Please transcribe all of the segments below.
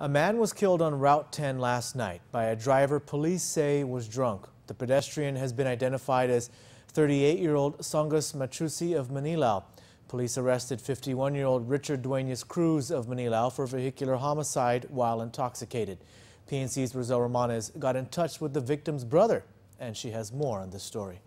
A man was killed on Route 10 last night by a driver police say was drunk. The pedestrian has been identified as 38-year-old Songas Machusy of Mangilao. Police arrested 51-year-old Duenas Cruz of Mangilao for vehicular homicide while intoxicated. PNC's Rosel Romanes got in touch with the victim's brother, and she has more on this story.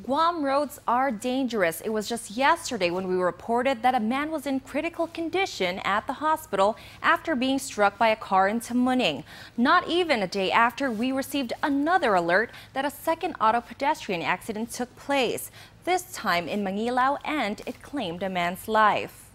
Guam roads are dangerous. It was just yesterday when we reported that a man was in critical condition at the hospital after being struck by a car in Tamuning. Not even a day after, we received another alert that a second auto pedestrian accident took place, this time in Mangilao, and it claimed a man's life.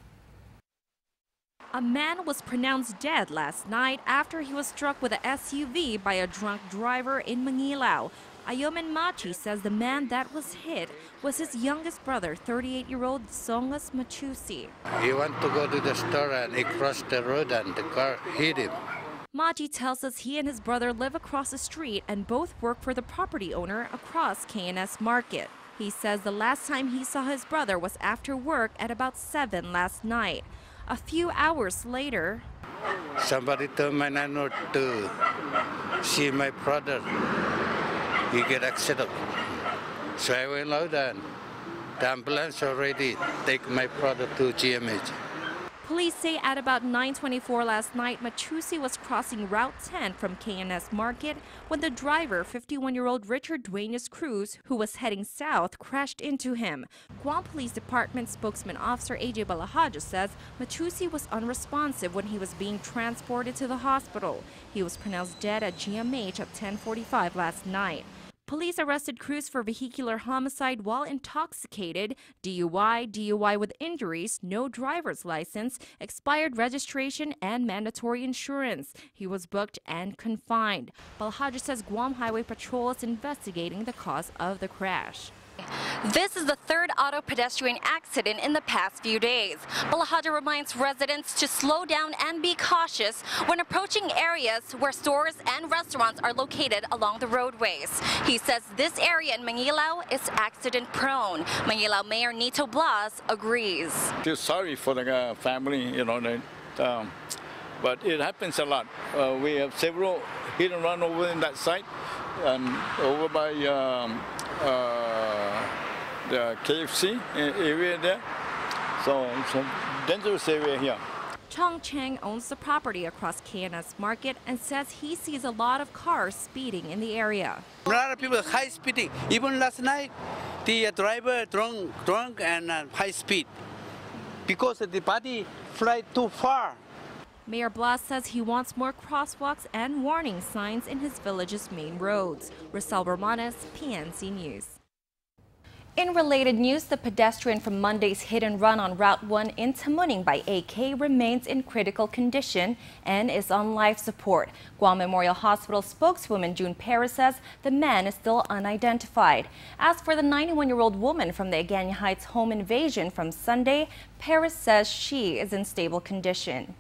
A man was pronounced dead last night after he was struck with an SUV by a drunk driver in Mangilao. Ayoman Machi says the man that was hit was his youngest brother, 38-year-old Songas Machusy. He went to go to the store and he crossed the road and the car hit him. Machi tells us he and his brother live across the street and both work for the property owner across K&S Market. He says the last time he saw his brother was after work at about 7 last night. A few hours later, somebody told my neighbor to see my brother. He get accident. So I went out and the ambulance already take my brother to GMH. Police say at about 9:24 last night, Machusy was crossing Route 10 from K&S Market when the driver, 51-year-old Duenas Cruz, who was heading south, crashed into him. Guam Police Department spokesman officer AJ Balahaja says Machusy was unresponsive when he was being transported to the hospital. He was pronounced dead at GMH at 10:45 last night. Police arrested Cruz for vehicular homicide while intoxicated, DUI with injuries, no driver's license, expired registration, and mandatory insurance. He was booked and confined. Balahaja says Guam Highway Patrol is investigating the cause of the crash. This is the third auto pedestrian accident in the past few days. Balahaja reminds residents to slow down and be cautious when approaching areas where stores and restaurants are located along the roadways. He says this area in Mangilao is accident prone. Mangilao Mayor Nito Blas agrees. Feel sorry for the family, but it happens a lot. We have several hit and run over in that site and over by the KFC area there. So it's a dangerous area here. Chong Cheng owns the property across K&S Market and says he sees a lot of cars speeding in the area. A lot of people high speeding. Even last night, the driver drunk and high speed because the body fly too far. Mayor Blas says he wants more crosswalks and warning signs in his village's main roads. Rosel Romanes, PNC News. In related news, the pedestrian from Monday's hit and run on Route 1 in Tamuning by AK remains in critical condition and is on life support. Guam Memorial Hospital spokeswoman June Perez says the man is still unidentified. As for the 91-year-old woman from the Agana Heights home invasion from Sunday, Perez says she is in stable condition.